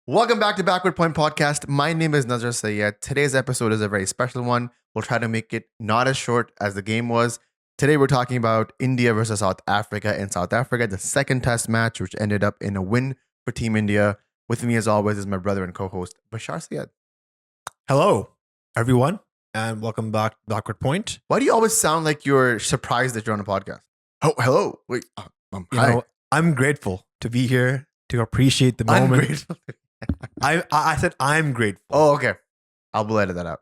Welcome back to Backward Point Podcast. My name is Nazar Sayed. Today's episode is a very special one. We'll try to make it not as short as the game was. Today we're talking about India versus South Africa. In South Africa, the second test match, which ended up in a win for Team India. With me, as always, is my brother and co-host, Bashar Sayed. Hello, everyone, and welcome back to Backward Point. Why do you always sound like you're surprised that you're on a podcast? Oh, hello. Wait, hi. I'm grateful to be here to appreciate the moment. Ungrateful. I said I'm grateful. Oh, okay. I'll edit that out.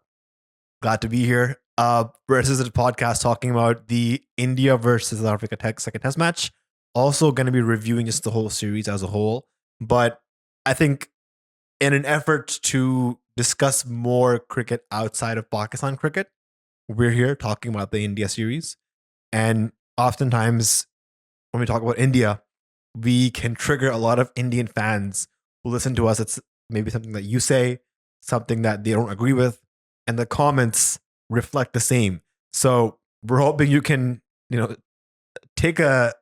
Glad to be here. Versus the podcast talking about the India versus South Africa second test match. Also going to be reviewing just the whole series as a whole. But I think in an effort to discuss more cricket outside of Pakistan cricket, we're here talking about the India series. And oftentimes when we talk about India, we can trigger a lot of Indian fans who listen to us. It's maybe something that you say, something that they don't agree with, and the comments reflect the same. So we're hoping you can, take a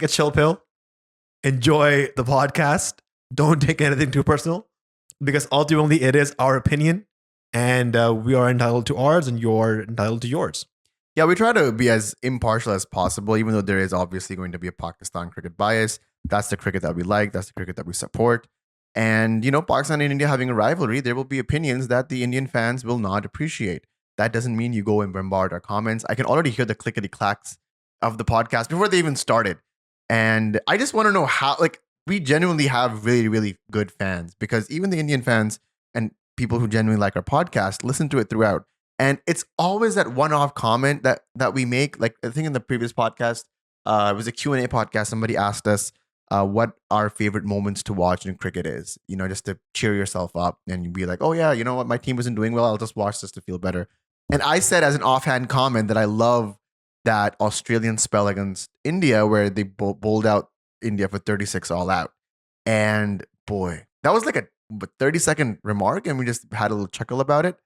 chill pill, enjoy the podcast, don't take anything too personal, because ultimately it is our opinion, and we are entitled to ours, and you're entitled to yours. Yeah, we try to be as impartial as possible, even though there is obviously going to be a Pakistan cricket bias. That's the cricket that we like. That's the cricket that we support. And, Pakistan and India having a rivalry, there will be opinions that the Indian fans will not appreciate. That doesn't mean you go and bombard our comments. I can already hear the clickety-clacks of the podcast before they even started. And I just want to know how, we genuinely have really, really good fans, because even the Indian fans and people who genuinely like our podcast listen to it throughout. And it's always that one-off comment that we make. Like, I think in the previous podcast, it was a Q&A podcast. Somebody asked us what our favorite moments to watch in cricket is, just to cheer yourself up and you'd be like, oh yeah, you know what? My team isn't doing well. I'll just watch this to feel better. And I said as an offhand comment that I love that Australian spell against India where they bowled out India for 36 all out. And boy, that was like a 30-second remark and we just had a little chuckle about it.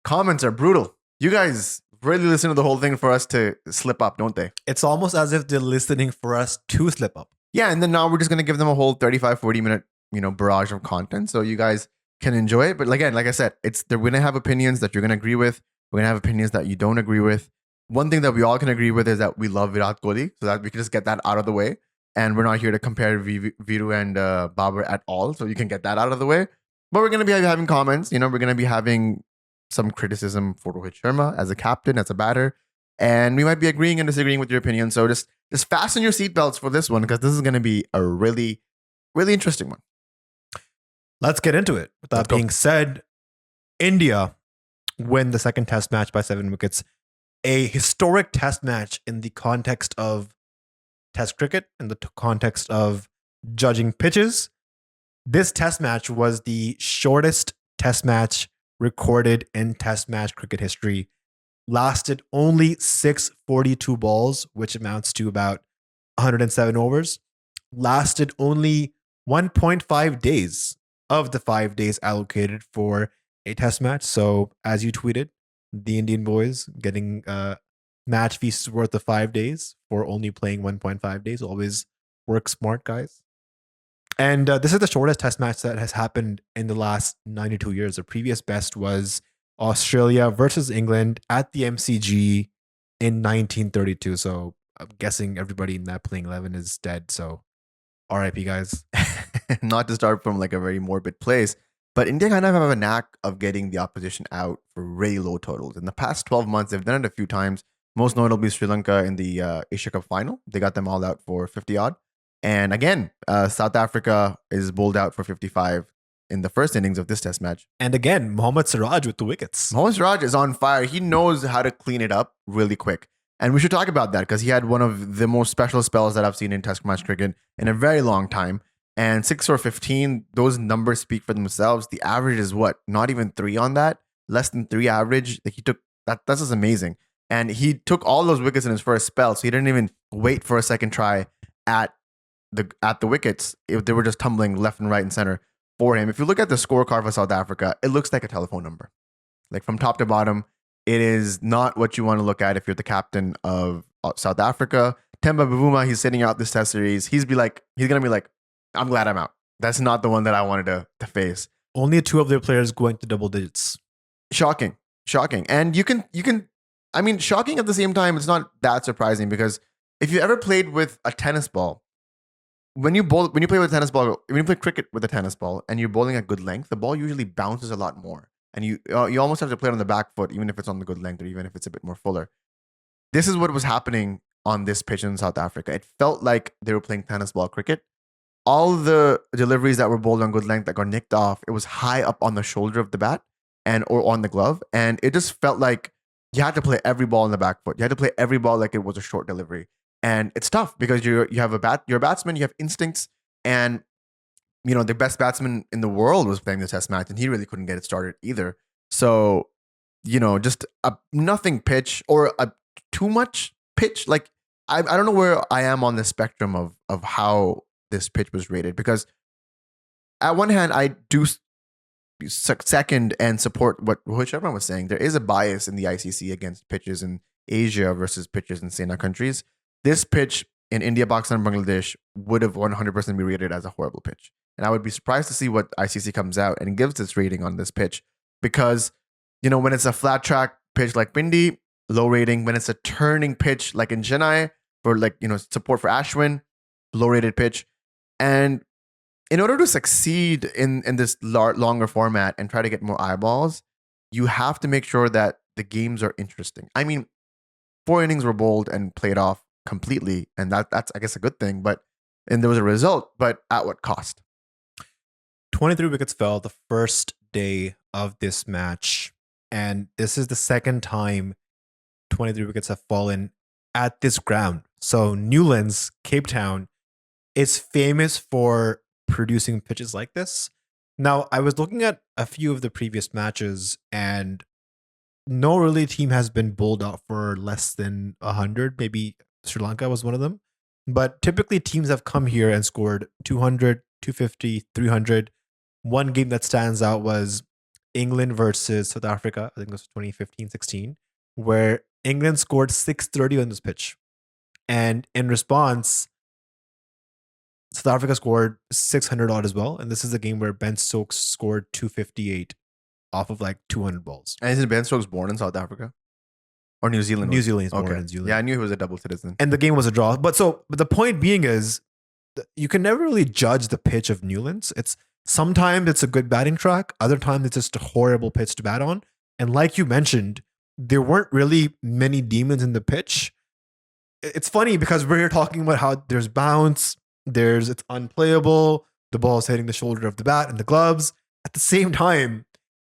Comments are brutal. You guys really listen to the whole thing for us to slip up, don't they? It's almost as if they're listening for us to slip up. Yeah, and then now we're just going to give them a whole 35, 40-minute, barrage of content so you guys can enjoy it. But again, like I said, they're going to have opinions that you're going to agree with. We're going to have opinions that you don't agree with. One thing that we all can agree with is that we love Virat Kohli, so that we can just get that out of the way. And we're not here to compare Viru and Babar at all, so you can get that out of the way. But we're going to be having comments. We're going to be having some criticism for Rohit Sharma as a captain, as a batter. And we might be agreeing and disagreeing with your opinion. So just fasten your seatbelts for this one, because this is going to be a really, really interesting one. Let's get into it. With that being said, India win the second test match by 7 wickets. A historic test match in the context of test cricket, in the context of judging pitches. This test match was the shortest test match recorded in test match cricket history. Lasted only 642 balls, which amounts to about 107 overs. Lasted only 1.5 days of the 5 days allocated for a test match. So, as you tweeted, the Indian boys getting match fees worth of 5 days for only playing 1.5 days. Always work smart, guys. And this is the shortest test match that has happened in the last 92 years. The previous best was Australia versus England at the MCG in 1932. So I'm guessing everybody in that playing 11 is dead. So RIP, guys. Not to start from like a very morbid place, but India kind of have a knack of getting the opposition out for really low totals. In the past 12 months, they've done it a few times. Most notably Sri Lanka in the Asia Cup final. They got them all out for 50 odd. And again, South Africa is bowled out for 55 in the first innings of this test match. And again, Mohammad Siraj with the wickets. Mohammad Siraj is on fire. He knows how to clean it up really quick. And we should talk about that because he had one of the most special spells that I've seen in test match cricket in a very long time. And 6 or 15, those numbers speak for themselves. The average is what? Not even 3 on that. Less than 3 average. Like he took that. That's just amazing. And he took all those wickets in his first spell. So he didn't even wait for a second try at the wickets. They were just tumbling left and right and center for him. If you look at the scorecard for South Africa, it looks like a telephone number. Like from top to bottom, it is not what you want to look at if you're the captain of South Africa. Temba Bavuma, he's sitting out this test series. He's gonna be like, I'm glad I'm out. That's not the one that I wanted to face. Only 2 of their players going to double digits. Shocking. And you can, I mean, shocking at the same time, it's not that surprising because if you ever played with a tennis ball, when you play with a tennis ball, when you play cricket with a tennis ball and you're bowling at good length, the ball usually bounces a lot more. And you almost have to play it on the back foot, even if it's on the good length or even if it's a bit more fuller. This is what was happening on this pitch in South Africa. It felt like they were playing tennis ball cricket. All the deliveries that were bowled on good length that got nicked off, it was high up on the shoulder of the bat or on the glove. And it just felt like you had to play every ball on the back foot. You had to play every ball like it was a short delivery. And it's tough because you're a batsman, you have instincts, and the best batsman in the world was playing the test match and he really couldn't get it started either. So, just a nothing pitch or a too much pitch. Like I don't know where I am on the spectrum of how this pitch was rated, because at one hand I do second and support what Rohit Sharma was saying. There is a bias in the ICC against pitches in Asia versus pitches in SENA countries. This pitch in India, Pakistan, Bangladesh would have 100% be rated as a horrible pitch. And I would be surprised to see what ICC comes out and gives its rating on this pitch, because, when it's a flat track pitch like Pindi, low rating. When it's a turning pitch like in Chennai for support for Ashwin, low rated pitch. And in order to succeed in this longer format and try to get more eyeballs, you have to make sure that the games are interesting. I mean, 4 innings were bowled and played off completely, and that's I guess a good thing. And there was a result, but at what cost? 23 wickets fell the first day of this match, and this is the second time 23 wickets have fallen at this ground. So Newlands, Cape Town, is famous for producing pitches like this. Now, I was looking at a few of the previous matches, and no really team has been bowled out for less than 100. Maybe Sri Lanka was one of them. But typically teams have come here and scored 200, 250, 300. One game that stands out was England versus South Africa. I think it was 2015-16, where England scored 630 on this pitch. And in response, South Africa scored 600 odd as well. And this is a game where Ben Stokes scored 258 off of like 200 balls. And isn't Ben Stokes born in South Africa? Or New Zealand? New Zealand is born in New Zealand. Yeah, I knew he was a double citizen. And the game was a draw. But the point being is, you can never really judge the pitch of Newlands. Sometimes it's a good batting track. Other times it's just a horrible pitch to bat on. And like you mentioned, there weren't really many demons in the pitch. It's funny because we're here talking about how there's bounce, it's unplayable, the ball's hitting the shoulder of the bat and the gloves. At the same time,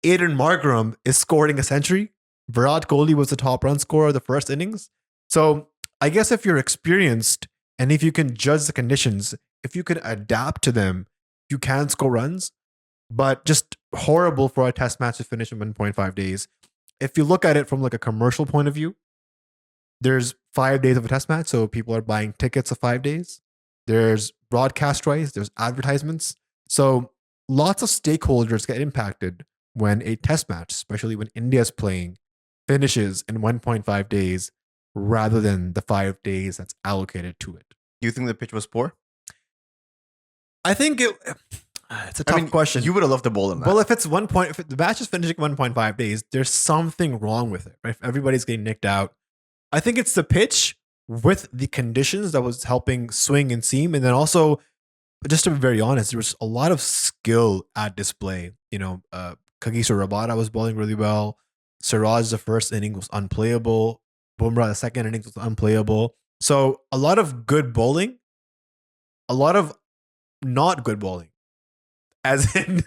Aiden Markram is scoring a century. Virat Kohli was the top run scorer of the first innings. So I guess if you're experienced and if you can judge the conditions, if you can adapt to them, you can score runs. But just horrible for a test match to finish in 1.5 days. If you look at it from like a commercial point of view, there's 5 days of a test match, so people are buying tickets of 5 days. There's broadcast rights, there's advertisements. So lots of stakeholders get impacted when a test match, especially when India's playing, finishes in 1.5 days rather than the 5 days that's allocated to it. Do you think the pitch was poor? I think it's a tough question. You would have loved to bowl in that. Well, if the match is finishing 1.5 days, there's something wrong with it, right? If everybody's getting nicked out, I think it's the pitch with the conditions that was helping swing and seam. And then also, just to be very honest, there was a lot of skill at display. Kagiso Rabada was bowling really well. Siraj, the first inning was unplayable. Bumrah, the second inning was unplayable. So a lot of good bowling, a lot of not good bowling. As in,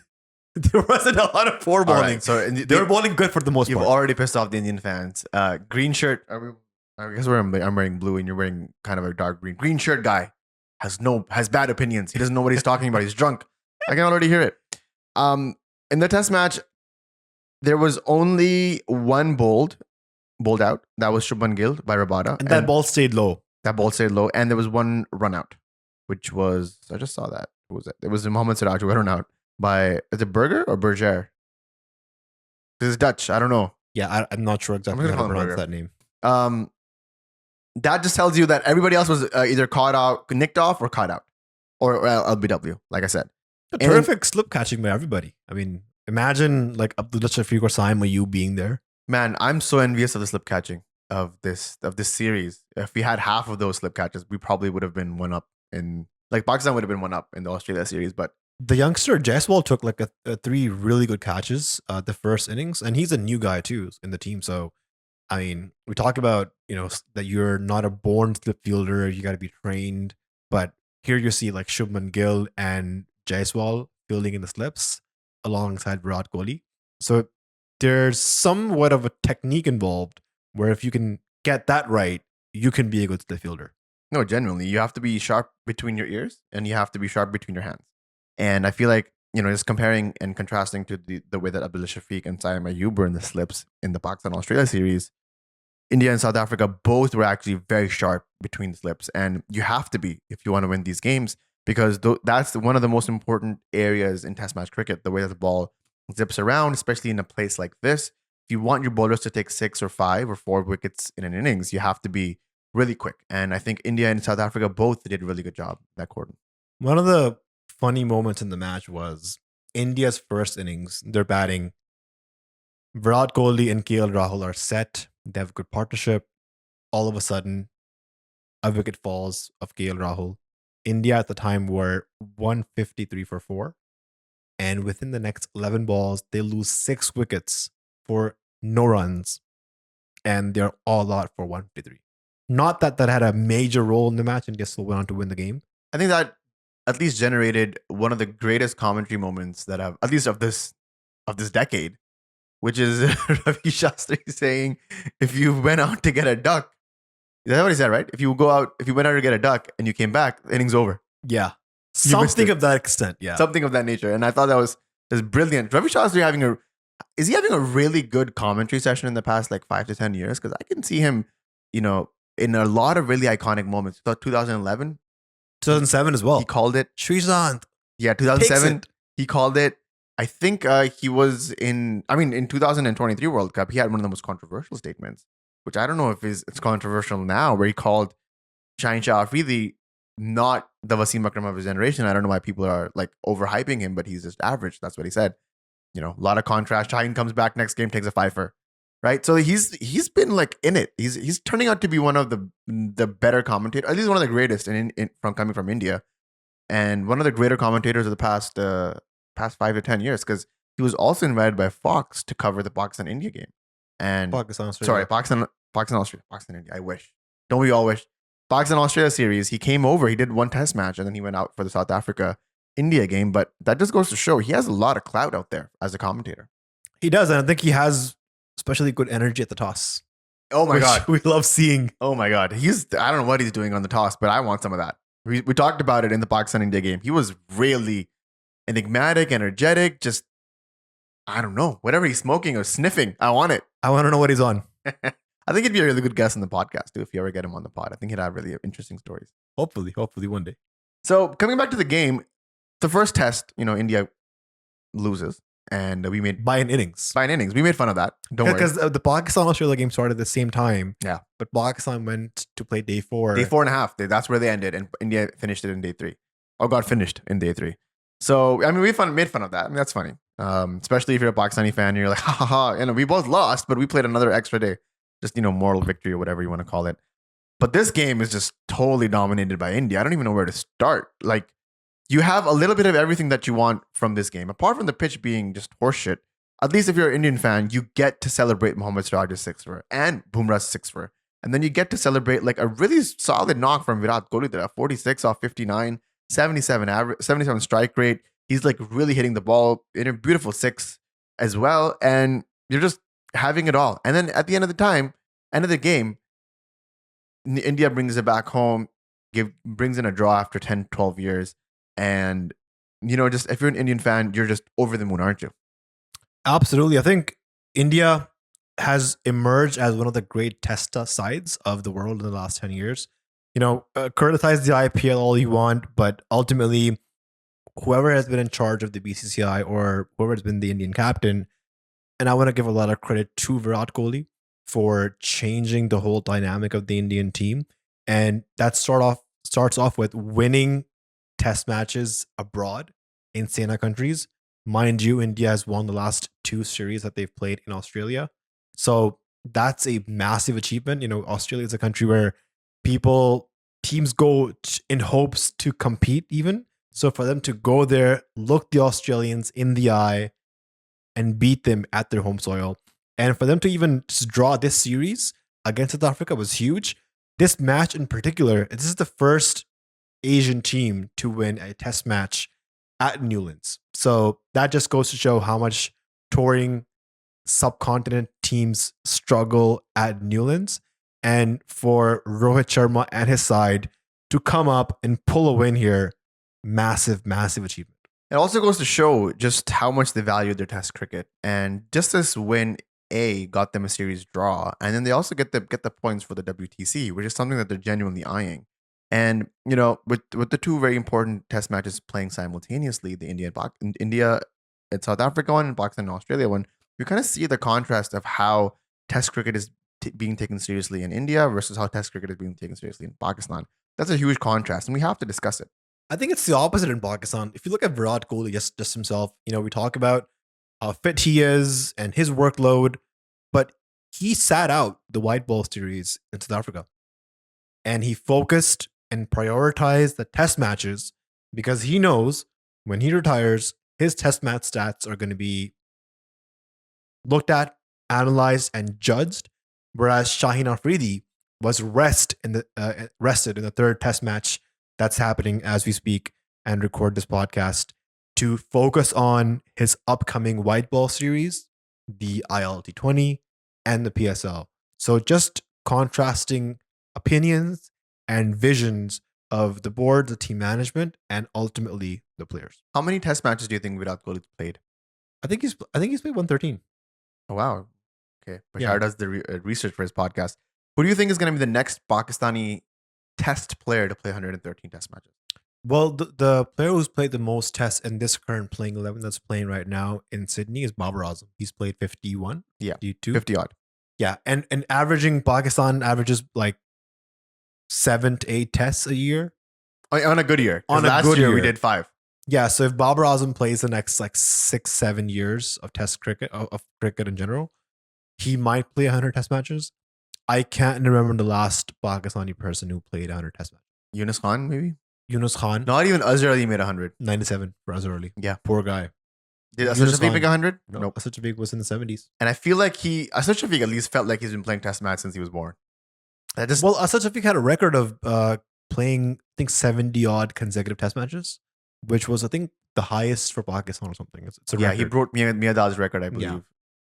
there wasn't a lot of poor bowling. Right, so they were bowling good for the most part. You've already pissed off the Indian fans. Green shirt. I guess I'm wearing blue and you're wearing kind of a dark green. Green shirt guy has bad opinions. He doesn't know what he's talking about. He's drunk. I can already hear it. In the test match, there was only one bowled out. That was Shubman Gill by Rabada. And that ball stayed low. And there was one run out, which was, I just saw that. Who was it? It was Mohammad Siraj who got run out by, is it Berger or Berger? This is Dutch. I don't know. Yeah, I'm not sure exactly how to pronounce that name. That just tells you that everybody else was either nicked off or caught out, or LBW, like I said. A terrific slip catching by everybody. I mean, imagine like Abdullah Shafiq or Saim Ayub being there. Man, I'm so envious of the slip catching of this series. If we had half of those slip catches, we probably would have been one up in like Pakistan would have been one up in the Australia series. But the youngster Jaiswal took like a 3 really good catches the first innings, and he's a new guy too in the team. So, I mean, we talk about that you're not a born slip fielder, you got to be trained. But here you see like Shubman Gill and Jaiswal fielding in the slips alongside Virat Kohli. So there's somewhat of a technique involved where if you can get that right, you can be a good slip fielder. No, genuinely, you have to be sharp between your ears and you have to be sharp between your hands. And I feel like, just comparing and contrasting to the way that Abdullah Shafiq and Saim Ayub were in the slips in the Pakistan-Australia series, India and South Africa both were actually very sharp between the slips. And you have to be if you want to win these games because that's one of the most important areas in Test match cricket, the way that the ball zips around, especially in a place like this. If you want your bowlers to take 6 or 5 or 4 wickets in an innings, you have to be really quick. And I think India and South Africa both did a really good job in that quarter. One of the funny moments in the match was India's first innings. They're batting. Virat Kohli and KL Rahul are set. They have a good partnership. All of a sudden, a wicket falls of KL Rahul. India at the time were 153 for 4. And within the next 11 balls, they lose 6 wickets for no runs. And they're all out for 153. Not that had a major role in the match. India still went on to win the game. I think that at least generated one of the greatest commentary moments that have, at least of this decade, which is Ravi Shastri saying, if you went out to get a duck, is that what he said, right? If you went out to get a duck and you came back, the inning's over. Yeah. Something of that extent. Yeah. Something of that nature. And I thought that was brilliant. Ravi Shastri is he having a really good commentary session in the past like 5 to 10 years? Because I can see him, in a lot of really iconic moments. 2011. 2007 as well. He called it. Shrishant. Yeah, 2007. He called it. I think he was in 2023 World Cup, he had one of the most controversial statements, which I don't know if it's controversial now, where he called Shaheen Shah Afridi not the Wasim Akram of his generation. I don't know why people are like overhyping him, but he's just average. That's what he said. A lot of contrast. Shaheen comes back next game, takes a fifer. Right? So he's been like in it. He's turning out to be one of the better commentators, at least one of the greatest coming from India. And one of the greater commentators of the past 5 to 10 years, because he was also invited by Fox to cover the Pakistan-India game. And Pakistan-Australia. Pakistan-India. I wish. Don't we all wish? Pakistan-Australia series, he came over, he did one test match, and then he went out for the South Africa-India game. But that just goes to show he has a lot of clout out there as a commentator. He does, and I think he has especially good energy at the toss. Oh my God. We love seeing. Oh my God. I don't know what he's doing on the toss, but I want some of that. We talked about it in the Pakistan-India game. He was really enigmatic, energetic, just, I don't know, whatever he's smoking or sniffing. I want it. I want to know what he's on. I think he'd be a really good guest on the podcast too, if you ever get him on the pod. I think he'd have really interesting stories. Hopefully one day. So coming back to the game, the first test, India loses. And we made by an innings. We made fun of that. Don't worry. Because the Pakistan-Australia game started at the same time. Yeah. But Pakistan went to play day 4. Day 4.5. That's where they ended. And India finished it in day 3. Or got finished in day 3. So, we made fun of that. That's funny. Especially if you're a Pakistani fan and you're like, ha ha ha. We both lost, but we played another extra day. Just, moral victory or whatever you want to call it. But this game is just totally dominated by India. I don't even know where to start. Like, you have a little bit of everything that you want from this game. Apart from the pitch being just horseshit, at least if you're an Indian fan, you get to celebrate Mohammad Siraj's 6-for and Bumrah's 6-for. And then you get to celebrate like a really solid knock from Virat Kohli there, 46 off 59, 77 strike rate. He's like really hitting the ball in a beautiful 6 as well. And you're just having it all. And then at the end of the game, India brings it back home, brings in a draw after 10, 12 years. And, just if you're an Indian fan, you're just over the moon, aren't you? Absolutely. I think India has emerged as one of the great testa sides of the world in the last 10 years. Criticize the IPL all you want, but ultimately, whoever has been in charge of the BCCI or whoever has been the Indian captain, and I want to give a lot of credit to Virat Kohli for changing the whole dynamic of the Indian team. And that starts off with winning test matches abroad insane countries. Mind you, India has won the last 2 series that they've played in Australia. So that's a massive achievement. Australia is a country where teams go in hopes to compete even. So for them to go there, look the Australians in the eye and beat them at their home soil, and for them to even just draw this series against South Africa was huge. This match in particular, this is the first Asian team to win a test match at Newlands. So that just goes to show how much touring subcontinent teams struggle at Newlands. And for Rohit Sharma and his side to come up and pull a win here, massive, massive achievement. It also goes to show just how much they valued their test cricket. And just this win, got them a series draw. And then they also get the points for the WTC, which is something that they're genuinely eyeing. And, with the 2 very important test matches playing simultaneously, the India and South Africa one and Pakistan and Australia one, you kind of see the contrast of how test cricket is being taken seriously in India versus how test cricket is being taken seriously in Pakistan. That's a huge contrast, and we have to discuss it. I think it's the opposite in Pakistan. If you look at Virat Kohli, just himself, we talk about how fit he is and his workload, but he sat out the white ball series in South Africa. And he focused and prioritized the test matches because he knows when he retires, his test match stats are going to be looked at, analyzed, and judged. Whereas Shaheen Afridi was rested in the 3rd test match that's happening as we speak and record this podcast to focus on his upcoming white ball series, the ILT20 and the PSL. So just contrasting opinions and visions of the board, the team management, and ultimately the players. How many test matches do you think Virat Kohli played? I think he's played 113. Oh, wow. Okay. Bashar does the research for his podcast. Who do you think is going to be the next Pakistani test player to play 113 test matches? Well, the player who's played the most tests in this current playing 11 that's playing right now in Sydney is Bumrah. He's played 51. Yeah. 52. 50 odd. Yeah. And averaging, Pakistan averages like 7 to 8 tests a year. On a good year. Last year we did 5. Yeah. So if Babar Azam plays the next like 6-7 years of test cricket, of cricket in general, he might play 100 test matches. I can't remember the last Pakistani person who played 100 test matches. Yunus Khan, maybe? Yunus Khan. Not even Azhar Ali made 100. 97 for Azhar Ali. Yeah. Poor guy. Did Asad Shafiq make 100? No. Nope. Asad Shafiq was in the 70s. And I feel like Asad Shafiq at least felt like he's been playing test match since he was born. Well, Asad Shafiq had a record of playing, I think, 70 odd consecutive test matches, which was, I think, the highest for Pakistan or something. It's a record. He broke Miadad's record, I believe. Yeah.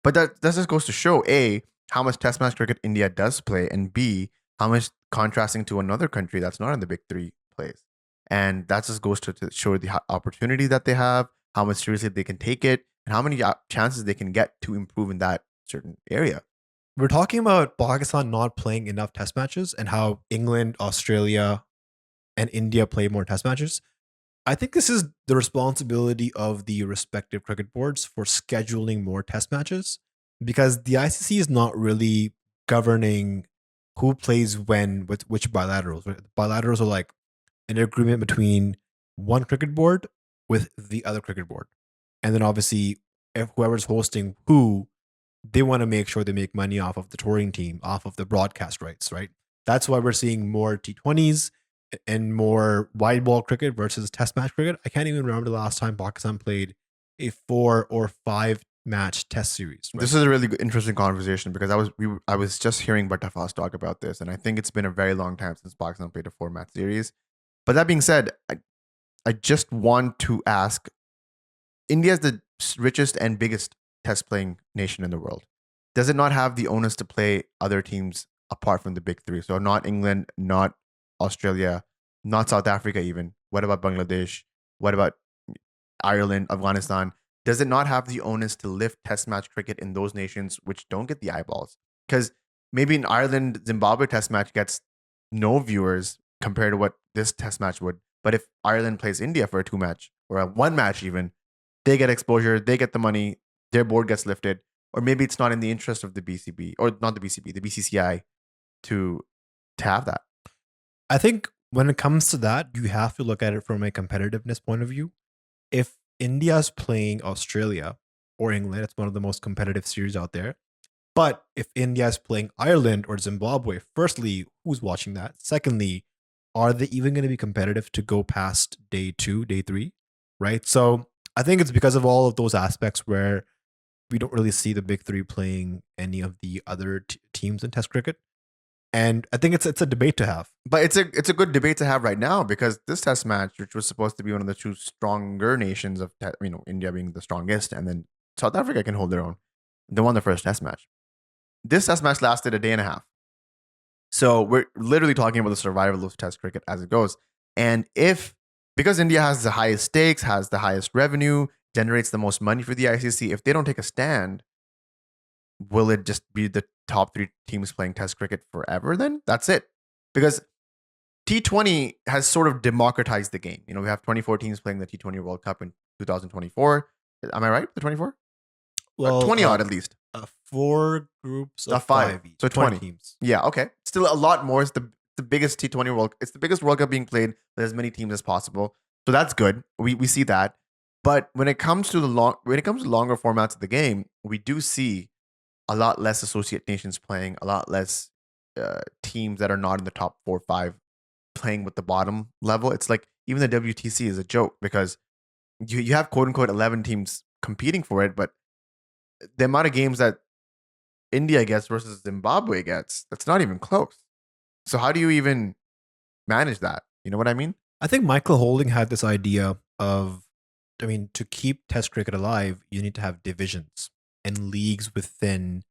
But that just goes to show, A, how much test match cricket India does play, and B, how much contrasting to another country that's not in the big 3 plays. And that just goes to show the opportunity that they have, how much seriously they can take it, and how many chances they can get to improve in that certain area. We're talking about Pakistan not playing enough test matches and how England, Australia, and India play more test matches. I think this is the responsibility of the respective cricket boards for scheduling more test matches, because the ICC is not really governing who plays when with which bilaterals. Right? Bilaterals are like an agreement between one cricket board with the other cricket board. And then obviously, if whoever's hosting who, they want to make sure they make money off of the touring team, off of the broadcast rights, right? That's why we're seeing more T20s and more wide ball cricket versus test match cricket. I can't even remember the last time Pakistan played a 4 or 5 match test series. Right? This is a really interesting conversation because I was just hearing Batafas talk about this, and I think it's been a very long time since Pakistan played a 4 match series. But that being said, I just want to ask, India is the richest and biggest test playing nation in the world. Does it not have the onus to play other teams apart from the big 3? So not England, not Australia, not South Africa even. What about Bangladesh? What about Ireland, Afghanistan? Does it not have the onus to lift test match cricket in those nations which don't get the eyeballs? Because maybe in Ireland, Zimbabwe test match gets no viewers compared to what this test match would. But if Ireland plays India for a 2 match or a 1 match even, they get exposure, they get the money, their board gets lifted. Or maybe it's not in the interest of the BCB, or not the BCB, the BCCI to have that. I think when it comes to that, you have to look at it from a competitiveness point of view. If India's playing Australia or England, it's one of the most competitive series out there. But if India is playing Ireland or Zimbabwe, firstly, who's watching that? Secondly, are they even going to be competitive to go past day 2, day 3? Right. So I think it's because of all of those aspects where we don't really see the big three playing any of the other teams in Test cricket. And I think it's a debate to have. But it's a good debate to have right now because this test match, which was supposed to be one of the two stronger nations of India being the strongest, and then South Africa can hold their own. They won the first test match. This test match lasted a day and a half. So we're literally talking about the survival of test cricket as it goes. And because India has the highest stakes, has the highest revenue, generates the most money for the ICC, if they don't take a stand, will it just be the top 3 teams playing test cricket forever then? That's it. Because T20 has sort of democratized the game. We have 24 teams playing the T20 World Cup in 2024. Am I right? The 24? Well, 20 odd at least. 4 groups of 5 each. So 20 teams. Yeah, okay. Still a lot more. It's the biggest T20 World. It's the biggest World Cup being played with as many teams as possible. So that's good. We see that. But when it comes to longer formats of the game, we do see a lot less associate nations playing, a lot less teams that are not in the top 4 or 5 playing with the bottom level. It's like even the WTC is a joke because you have quote unquote 11 teams competing for it, but the amount of games that India gets versus Zimbabwe gets, that's not even close. So how do you even manage that? You know what I mean? I think Michael Holding had this idea of, to keep Test cricket alive, you need to have divisions and leagues within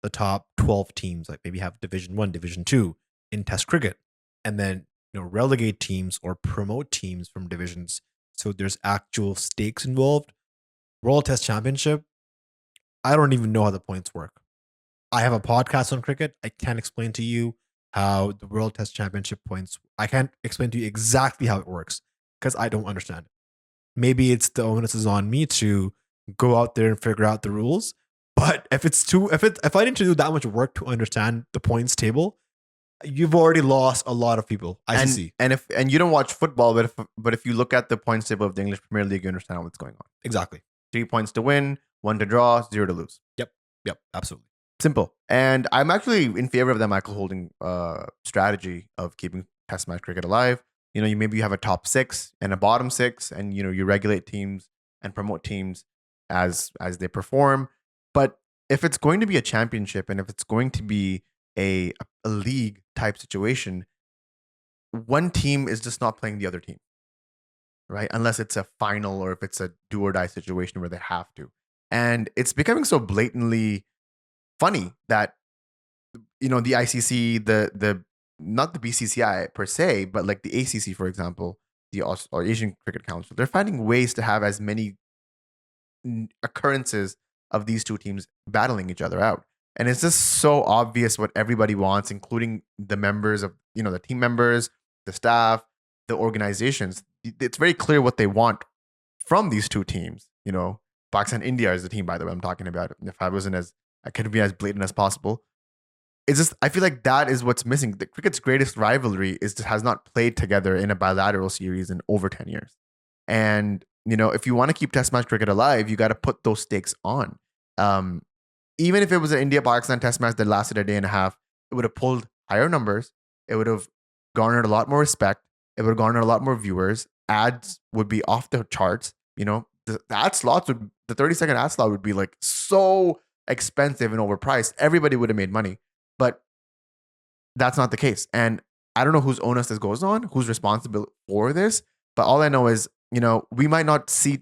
the top 12 teams, like maybe have Division 1, Division 2 in Test cricket, and then relegate teams or promote teams from divisions so there's actual stakes involved. World Test Championship, I don't even know how the points work. I have a podcast on cricket. I can't explain to you how the World Test Championship points. I can't explain to you exactly how it works because I don't understand it. Maybe it's the onus is on me to go out there and figure out the rules. But if I need to do that much work to understand the points table, you've already lost a lot of people. ICC. And you don't watch football, but if you look at the points table of the English Premier League, you understand what's going on. Exactly. 3 points to win, 1 to draw, 0 to lose. Yep. Absolutely. Simple. And I'm actually in favor of the Michael Holding strategy of keeping Test match cricket alive. Maybe you have a top 6 and a bottom 6, and you regulate teams and promote teams as they perform. But if it's going to be a championship and if it's going to be a league type situation, one team is just not playing the other team, right? Unless it's a final or if it's a do or die situation where they have to. And it's becoming so blatantly funny that the ICC, the not the BCCI per se, but like the ACC, for example, or Asian Cricket Council, they're finding ways to have as many occurrences of these two teams battling each other out. And it's just so obvious what everybody wants, including the members of, the team members, the staff, the organizations. It's very clear what they want from these two teams. Pakistan, India is the team, by the way, I'm talking about. If I could be as blatant as possible. It's just, I feel like that is what's missing. The cricket's greatest rivalry has not played together in a bilateral series in over 10 years. And, if you want to keep Test match cricket alive, you got to put those stakes on. Even if it was an India-Pakistan Test match that lasted a day and a half, it would have pulled higher numbers. It would have garnered a lot more respect. It would have garnered a lot more viewers. Ads would be off the charts. The ad slots the 30-second ad slot would be like so expensive and overpriced. Everybody would have made money, but that's not the case. And I don't know whose onus this goes on, who's responsible for this. But all I know is, we might not see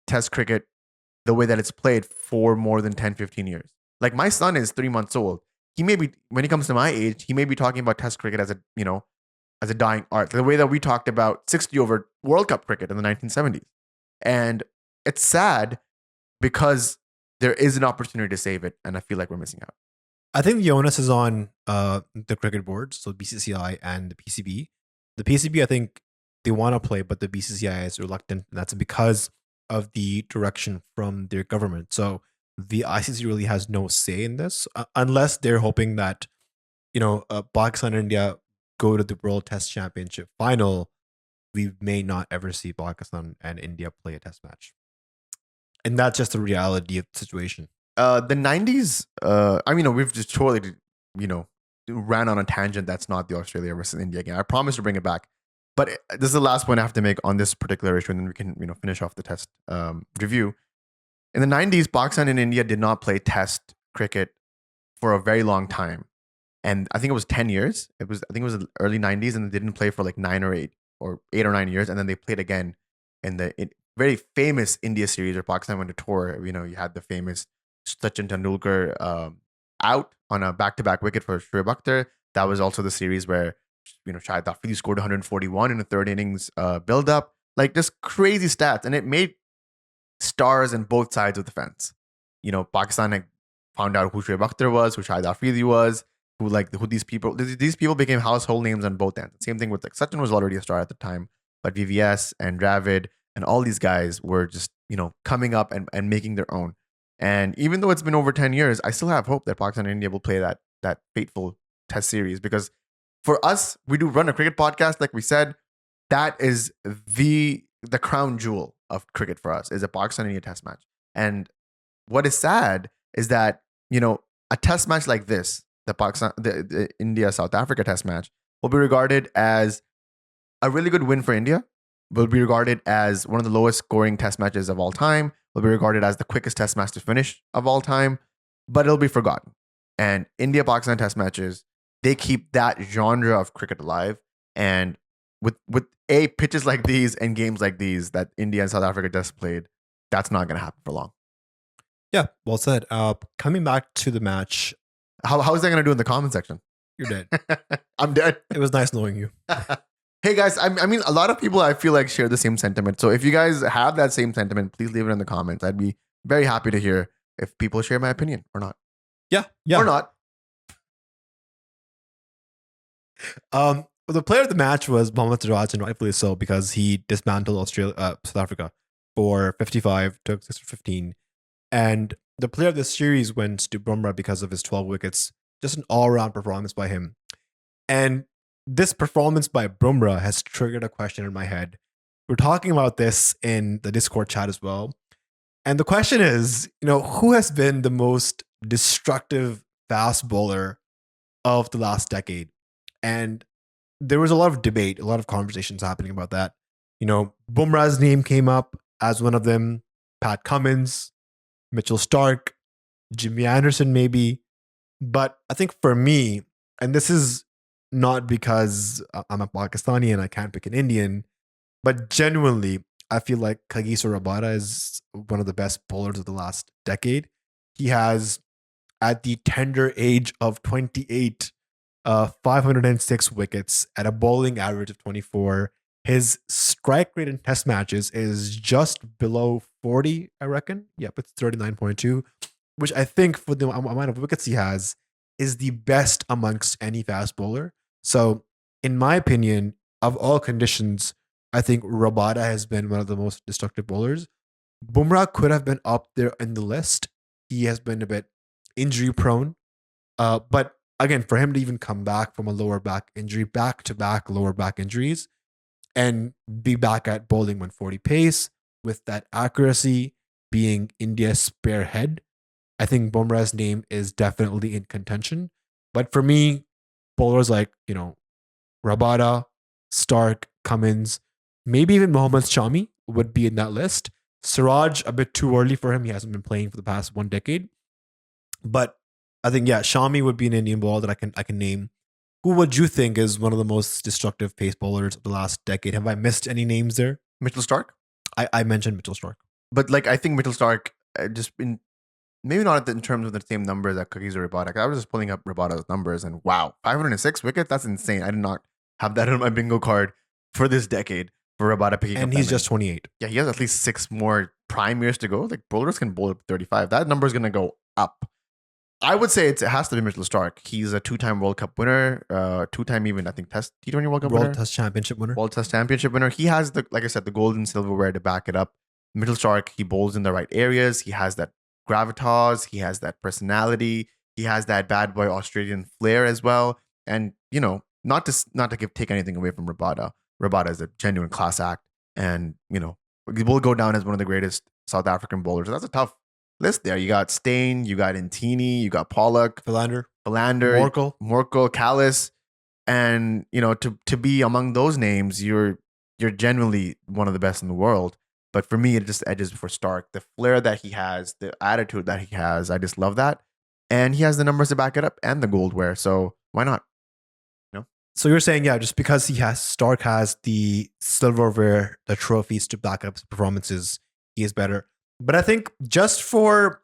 Test cricket the way that it's played for more than 10, 15 years. Like my son is 3 months old. He may be, when he comes to my age, he may be talking about Test cricket as a dying art, the way that we talked about 60 over World Cup cricket in the 1970s. And it's sad because there is an opportunity to save it. And I feel like we're missing out. I think the onus is on the cricket boards, so BCCI and the PCB. The PCB, I think they want to play, but the BCCI is reluctant. And that's because of the direction from their government. So the ICC really has no say in this, unless they're hoping that, Pakistan and India go to the World Test Championship final. We may not ever see Pakistan and India play a test match. And that's just the reality of the situation. The 90s, I mean, we've just totally, ran on a tangent that's not the Australia versus India game. I promise to bring it back. But this is the last point I have to make on this particular issue, and then we can, finish off the test review. In the 90s, Pakistan and India did not play test cricket for a very long time. And I think it was 10 years. I think it was the early 90s, and they didn't play for like 8 or 9 years. And then they played again in the very famous India series where Pakistan went to tour. You had the famous Sachin Tendulkar out on a back-to-back wicket for Shoaib Akhtar. That was also the series where, Shahid Afridi scored 141 in the third innings build-up. Like, just crazy stats. And it made stars on both sides of the fence. Pakistan had found out who Shoaib Akhtar was, who Shahid Afridi was, who these people became household names on both ends. Same thing with Sachin was already a star at the time, but VVS and Dravid and all these guys were just, coming up and making their own. And even though it's been over 10 years, I still have hope that Pakistan and India will play that fateful test series, because for us, we do run a cricket podcast. Like we said, that is the crown jewel of cricket for us, is a Pakistan India test match. And what is sad is that, a test match like this, the India South Africa test match, will be regarded as a really good win for India, will be regarded as one of the lowest scoring test matches of all time, will be regarded as the quickest test match to finish of all time, but it'll be forgotten. And India-Pakistan test matches, they keep that genre of cricket alive. And with pitches like these and games like these that India and South Africa just played, that's not going to happen for long. Yeah, well said. Coming back to the match. How is that going to do in the comment section? You're dead. I'm dead. It was nice knowing you. Hey guys, I mean, a lot of people I feel like share the same sentiment. So if you guys have that same sentiment, please leave it in the comments. I'd be very happy to hear if people share my opinion or not. Yeah. Or not. The player of the match was Mohammad Siraj, and rightfully so, because he dismantled South Africa for 55, took 6 for 15. And the player of the series went to Bumrah because of his 12 wickets. Just an all-around performance by him. And this performance by Bumrah has triggered a question in my head. We're talking about this in the Discord chat as well. And the question is, who has been the most destructive fast bowler of the last decade? And there was a lot of debate, a lot of conversations happening about that. Bumrah's name came up as one of them. Pat Cummins, Mitchell Stark, Jimmy Anderson maybe. But I think for me, and this is not because I'm a Pakistani and I can't pick an Indian, but genuinely, I feel like Kagiso Rabada is one of the best bowlers of the last decade. He has, at the tender age of 28, 506 wickets at a bowling average of 24. His strike rate in test matches is just below 40, I reckon. Yep, it's 39.2, which I think for the amount of wickets he has is the best amongst any fast bowler. So, in my opinion, of all conditions, I think Rabada has been one of the most destructive bowlers. Bumrah could have been up there in the list. He has been a bit injury prone. But again, for him to even come back from a lower back injury, back-to-back lower back injuries, and be back at bowling 140 pace with that accuracy being India's spearhead, I think Bumrah's name is definitely in contention. But for me, bowlers like, Rabada, Stark, Cummins, maybe even Mohammad Shami would be in that list. Siraj, a bit too early for him. He hasn't been playing for the past 1 decade. But I think, Shami would be an Indian bowler that I can name. Who would you think is one of the most destructive pace bowlers of the last decade? Have I missed any names there? Mitchell Stark? I mentioned Mitchell Stark. But I think Mitchell Stark just been, maybe not in terms of the same numbers that Kagiso Rabada. I was just pulling up Rabada's numbers and wow, 506 wickets? That's insane. I did not have that on my bingo card for this decade for Rabada picking up. And he's just 28. Yeah, he has at least 6 more prime years to go. Bowlers can bowl at 35. That number is going to go up. I would say it has to be Mitchell Stark. He's a 2-time World Cup winner, 2-time even, I think, T20 World Cup winner. World Test Championship winner. World Test Championship winner. He has, like I said, the gold and silverware to back it up. Mitchell Stark, he bowls in the right areas. He has that gravitas. He has that personality. He has that bad boy Australian flair as well. And, not to take anything away from Rabada. Rabada is a genuine class act. And, will go down as one of the greatest South African bowlers. That's a tough list there. You got Stain, you got Intini, you got Pollock, Philander, Morkel, Callis, and to be among those names, you're genuinely one of the best in the world. But for me, it just edges for Stark. The flair that he has, the attitude that he has, I just love that. And he has the numbers to back it up and the gold wear. So why not? So you're saying, yeah, just because Stark has the silverware, the trophies to back up his performances, he is better. But I think we're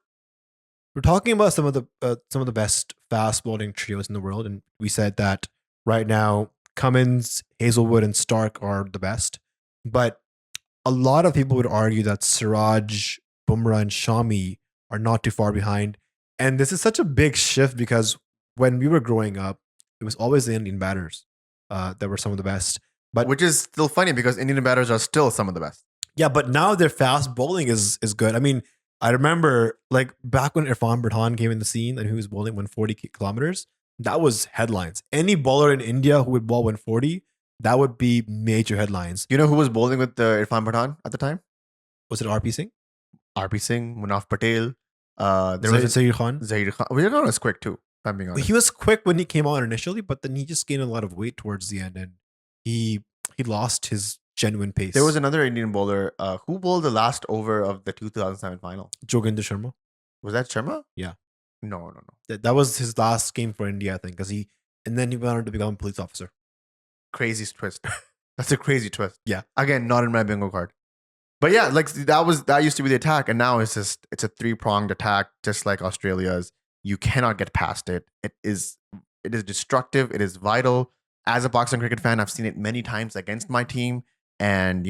talking about some of the best fast bowling trios in the world, and we said that right now Cummins, Hazelwood, and Stark are the best. But a lot of people would argue that Siraj, Bumrah, and Shami are not too far behind. And this is such a big shift because when we were growing up, it was always the Indian batters that were some of the best. But which is still funny because Indian batters are still some of the best. Yeah, but now their fast bowling is good. I mean, I remember like back when Irfan Pathan came in the scene and he was bowling 140 kilometers, that was headlines. Any bowler in India who would bowl 140, that would be major headlines. You know who was bowling with Irfan Pathan at the time? Was it RP Singh? RP Singh, Munaf Patel. There was Zahir Khan. Zahir Khan. Zahir Khan was quick too, if I'm being honest. He was quick when he came on initially, but then he just gained a lot of weight towards the end and he lost his genuine pace. There was another Indian bowler who bowled the last over of the 2007 final. Joginder Sharma. Was that Sharma? Yeah. No. That was his last game for India, I think, and then he went on to become a police officer. Crazy twist. That's a crazy twist. Yeah. Again, not in my bingo card. But yeah, like that used to be the attack, and now it's a 3-pronged attack, just like Australia's. You cannot get past it. It is destructive. It is vital. As a Pakistan cricket fan, I've seen it many times against my team, and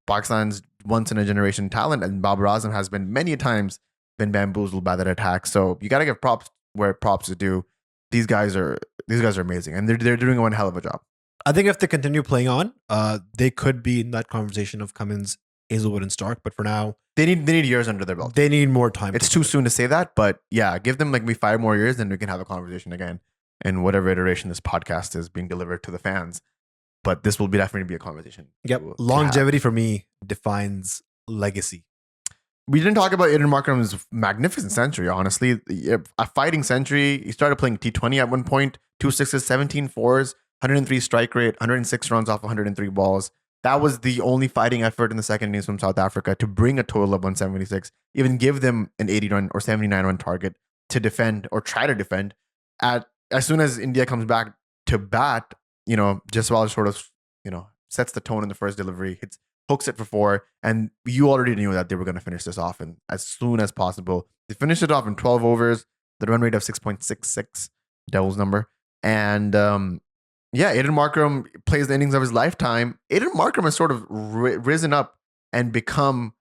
Pakistan's once in a generation talent, and Babar Azam has been many times been bamboozled by that attack. So you got to give props where props is due. These guys are amazing, and they're doing one hell of a job. I think if they continue playing on, they could be in that conversation of Cummins, Hazelwood, and Stark. But for now, they need years under their belt. They need more time. It's too soon to say that, but yeah, give them like maybe 5 more years, then we can have a conversation again. In whatever iteration this podcast is being delivered to the fans, but this will definitely be a conversation. Yep, longevity for me defines legacy. We didn't talk about Aiden Markram's magnificent century. Honestly, a fighting century. He started playing T20 at one point. 2 sixes, 17 fours, 103 strike rate, 106 runs off 103 balls. That was the only fighting effort in the second innings from South Africa to bring a total of 176, even give them an 80 run or 79 run target to defend or try to defend. As soon as India comes back to bat, Jaiswal sort of, sets the tone in the first delivery, hooks it for 4, and you already knew that they were going to finish this off and as soon as possible. They finished it off in 12 overs, the run rate of 6.66, Devil's number. And Aiden Markram plays the innings of his lifetime. Aiden Markram has sort of risen up and become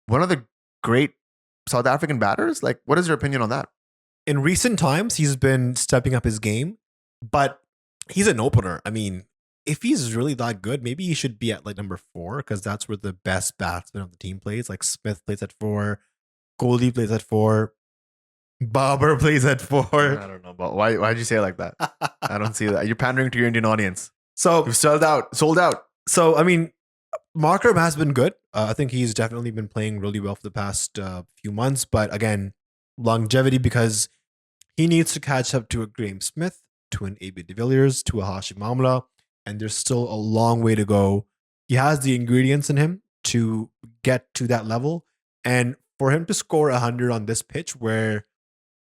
one of the great South African batters. Like, what is your opinion on that? In recent times, he's been stepping up his game, but he's an opener. I mean, if he's really that good, maybe he should be at like number 4 because that's where the best batsman of the team plays. Like Smith plays at 4, Kohli plays at 4, Babar plays at 4. I don't know, but why'd you say it like that? I don't see that. You're pandering to your Indian audience. So you've sold out. So I mean, Markram has been good. I think he's definitely been playing really well for the past few months. But again, longevity because he needs to catch up to a Graeme Smith, to an AB de Villiers, to a Hashim Amla, and there's still a long way to go. He has the ingredients in him to get to that level, and for him to score 100 on this pitch where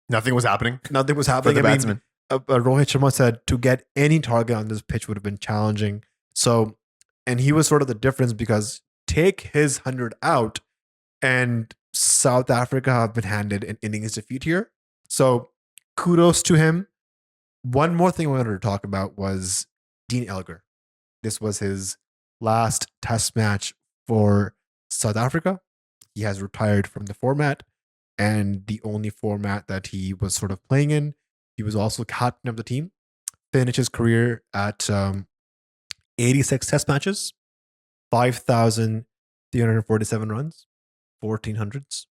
nothing was happening. For the batsman. Rohit Sharma said to get any target on this pitch would have been challenging. So, and he was sort of the difference because take his 100 out, and South Africa have been handed an innings defeat here. So kudos to him. One more thing I wanted to talk about was Dean Elgar. This was his last test match for South Africa. He has retired from the format, and the only format that he was sort of playing in. He was also captain of the team. Finished his career at 86 test matches, 5,347 runs, 1,400s,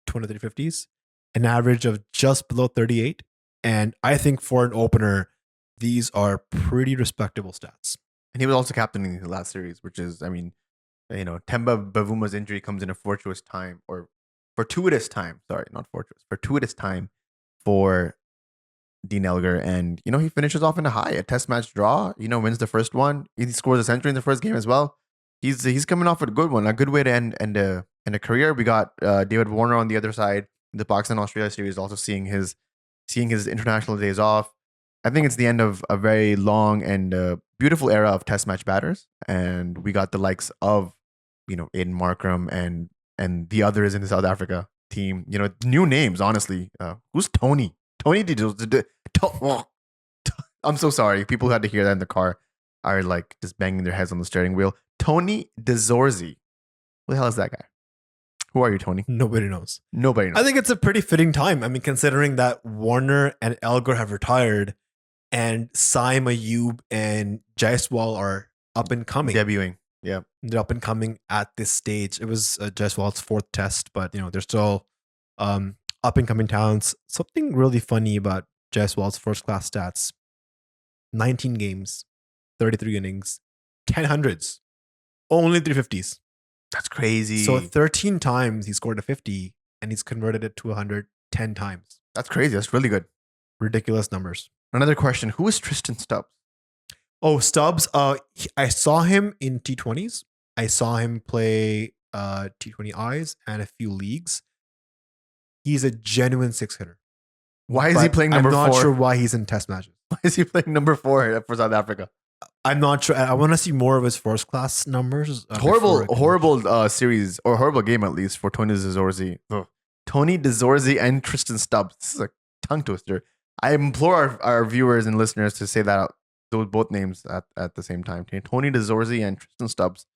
250s, an average of just below 38. And I think for an opener, these are pretty respectable stats. And he was also captaining the last series, which is, I mean, Temba Bavuma's injury comes in a fortuitous time, or fortuitous time. Sorry, not fortuitous. Fortuitous time for Dean Elgar, and he finishes off in a high, a test match draw. Wins the first one. He scores a century in the first game as well. He's coming off with a good one, a good way to end a career. We got David Warner on the other side. The Pakistan Australia series also seeing his international days off. I think it's the end of a very long and beautiful era of test match batters, and we got the likes of Aiden Markram and the others in the South Africa team. New names, honestly. Who's Tony? Tony did. I'm so sorry. People who had to hear that in the car are like just banging their heads on the steering wheel. Tony DeZorzi. Who the hell is that guy? Who are you, Tony? Nobody knows. Nobody knows. I think it's a pretty fitting time. I mean, considering that Warner and Elgar have retired and Saim Ayub and Jaiswal are up and coming. Debuting. Yeah. They're up and coming at this stage. It was Jaiswal's fourth test, but they're still up and coming talents. Something really funny about Jaiswal's first class stats: 19 games, 33 innings, 10 hundreds, only 350s. That's crazy. So 13 times he scored a 50 and he's converted it to 100 10 times. That's crazy. That's really good. Ridiculous numbers. Another question. Who is Tristan Stubbs? Oh, Stubbs. I saw him in T20s. I saw him play T20Is and a few leagues. He's a genuine six hitter. Why is he playing number 4? I'm not sure why he's in test matches. Why is he playing number 4 for South Africa? I'm not sure. I want to see more of his first class numbers. Horrible series, or horrible game at least, for Tony DeZorzi. Ugh. Tony DeZorzi and Tristan Stubbs. This is a tongue twister. I implore our viewers and listeners to say that out, those both names at the same time. Tony DeZorzi and Tristan Stubbs.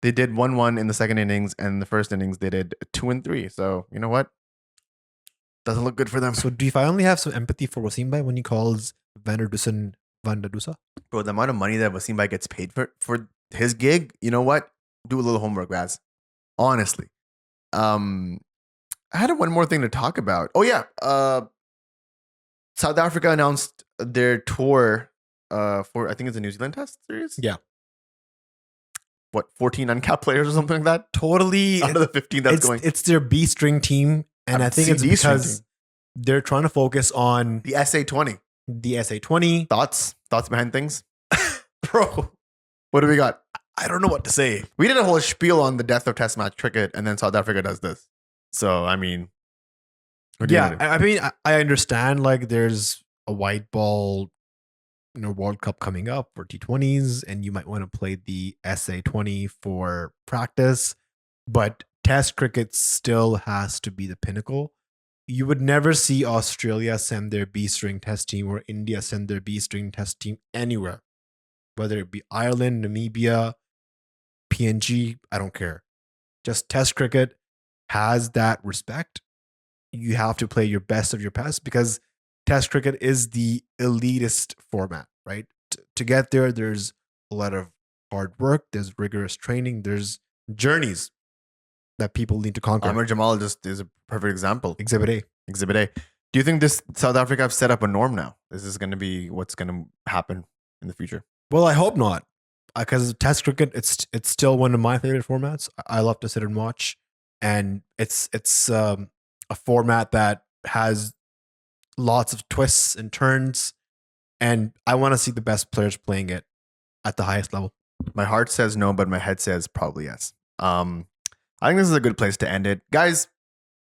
They did 1-1 in the second innings, and in the first innings they did 2-3. So you know what? Doesn't look good for them. So do you finally have some empathy for Wasimbai when he calls Van der Dusen Van der Dusa? Bro, the amount of money that Wasimbai gets paid for his gig, you know what? Do a little homework, guys. Honestly. I had one more thing to talk about. Oh yeah. South Africa announced their tour for, I think it's a New Zealand Test series. Yeah. What, 14 uncapped players or something like that? Totally. Out of the 15 that's going. It's their B string team. And I think it's because they're trying to focus on the SA20. The SA20. Thoughts behind things? Bro, what do we got? I don't know what to say. We did a whole spiel on the death of Test match cricket, and then South Africa does this. So, I mean, I understand like there's a white ball, World Cup coming up for T20s, and you might want to play the SA20 for practice, but Test cricket still has to be the pinnacle. You would never see Australia send their B-string test team or India send their B-string test team anywhere. Whether it be Ireland, Namibia, PNG, I don't care. Just Test cricket has that respect. You have to play your best of your best because Test cricket is the elitist format, right? To get there, there's a lot of hard work, there's rigorous training, there's journeys that people need to conquer. Amar Jamal just is a perfect example. Exhibit A. Do you think this South Africa have set up a norm now? Is this going to be what's going to happen in the future? Well, I hope not, because Test cricket, it's still one of my favorite formats. I love to sit and watch, and it's a format that has lots of twists and turns, and I want to see the best players playing it at the highest level. My heart says no, but my head says probably yes. I think this is a good place to end it. Guys,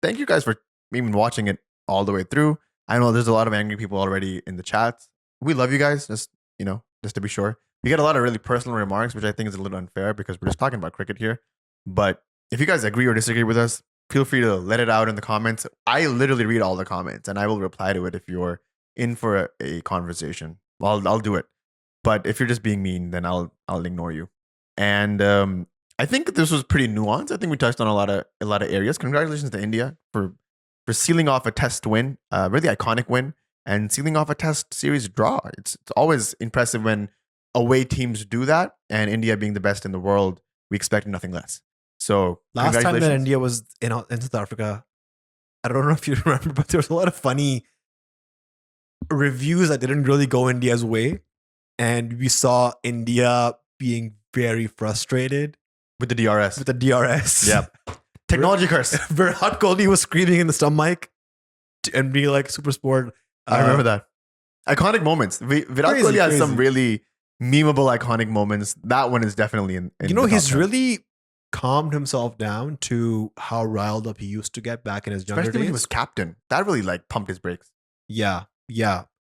thank you guys for even watching it all the way through. I know there's a lot of angry people already in the chat. We love you guys, just to be sure. We get a lot of really personal remarks, which I think is a little unfair because we're just talking about cricket here. But if you guys agree or disagree with us, feel free to let it out in the comments. I literally read all the comments and I will reply to it if you're in for a conversation. I'll do it. But if you're just being mean, then I'll ignore you. And I think this was pretty nuanced. I think we touched on a lot of areas. Congratulations to India for sealing off a test win, really iconic win, and sealing off a test series draw. It's always impressive when away teams do that, and India being the best in the world, we expect nothing less. So last time that India was in South Africa, I don't know if you remember, but there was a lot of funny reviews that didn't really go India's way, and we saw India being very frustrated With the DRS. with the DRS. Yep. Technology curse. Virat Kohli was screaming in the stump mic and being like super sport. I remember that. Iconic moments. Virat Kohli has some really memeable iconic moments. That one is definitely in You know, the top he's 10. really calmed himself down to how riled up he used to get back in his younger Especially when days. he was captain. That really like pumped his brakes. Yeah.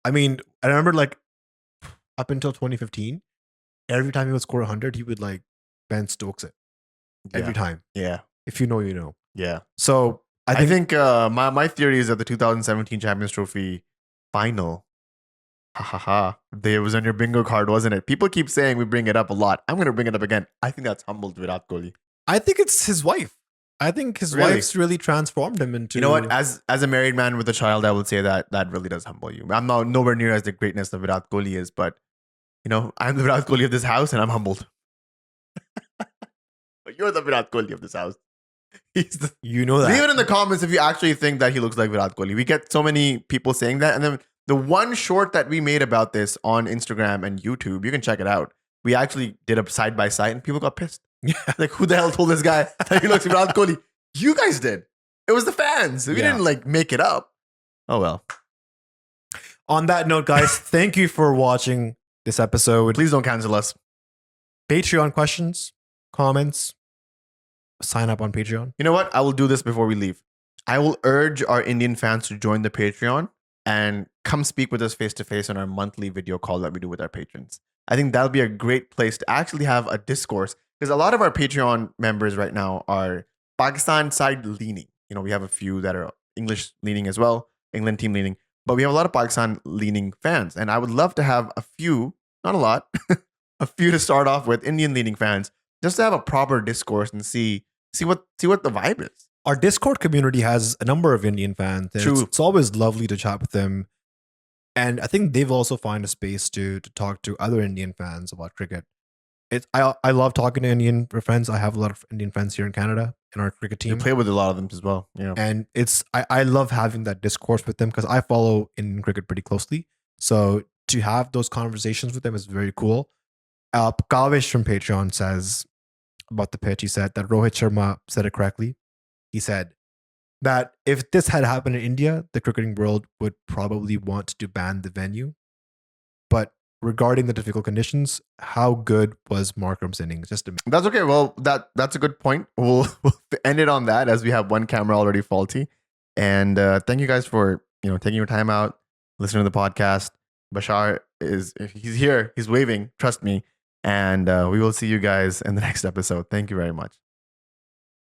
I mean, I remember like up until 2015, every time he would score 100, he would like Ben Stokes it. Every time. Yeah. If you know, you know. Yeah. So I think my theory is that the 2017 Champions Trophy final, there was on your bingo card, wasn't it? People keep saying we bring it up a lot. I'm going to bring it up again. I think that's humbled Virat Kohli. I think it's his wife. I think his wife's really transformed him into. You know what? As a married man with a child, I would say that really does humble you. I'm not nowhere near as the greatness that Virat Kohli is, but you know, I'm the Virat Kohli of this house, and I'm humbled. But you're the Virat Kohli of this house. You know that. Leave it in the comments if you actually think that he looks like Virat Kohli. We get so many people saying that, and then the one short that we made about this on Instagram and YouTube, you can check it out. We actually did a side by side, and people got pissed. Yeah. Like, who the hell told this guy that he looks like Virat Kohli? You guys did. It was the fans. We didn't like make it up. Oh well. On that note, guys, thank you for watching this episode. Please don't cancel us. Patreon questions, comments, sign up on Patreon. You know what? I will do this before we leave. I will urge our Indian fans to join the Patreon and come speak with us face to face on our monthly video call that we do with our patrons. I think that'll be a great place to actually have a discourse, because a lot of our Patreon members right now are Pakistan side leaning. You know, we have a few that are English leaning as well, England team leaning, but we have a lot of Pakistan leaning fans. And I would love to have a few, not a lot, a few to start off with, Indian leaning fans, just to have a proper discourse and see what the vibe is. Our Discord community has a number of Indian fans. True. It's always lovely to chat with them. And I think they've also found a space to talk to other Indian fans about cricket. I love talking to Indian friends. I have a lot of Indian friends here in Canada in our cricket team. We play with a lot of them as well. Yeah. And I love having that discourse with them because I follow Indian cricket pretty closely. So to have those conversations with them is very cool. Kavish from Patreon says about the pitch, he said that Rohit Sharma said it correctly. He said that if this had happened in India, the cricketing world would probably want to ban the venue. But regarding the difficult conditions, how good was Markram's innings? That's okay. Well, that's a good point. We'll end it on that, as we have one camera already faulty. And thank you guys for taking your time out, listening to the podcast. Bashar he's here. He's waving. Trust me. And we will see you guys in the next episode. Thank you very much.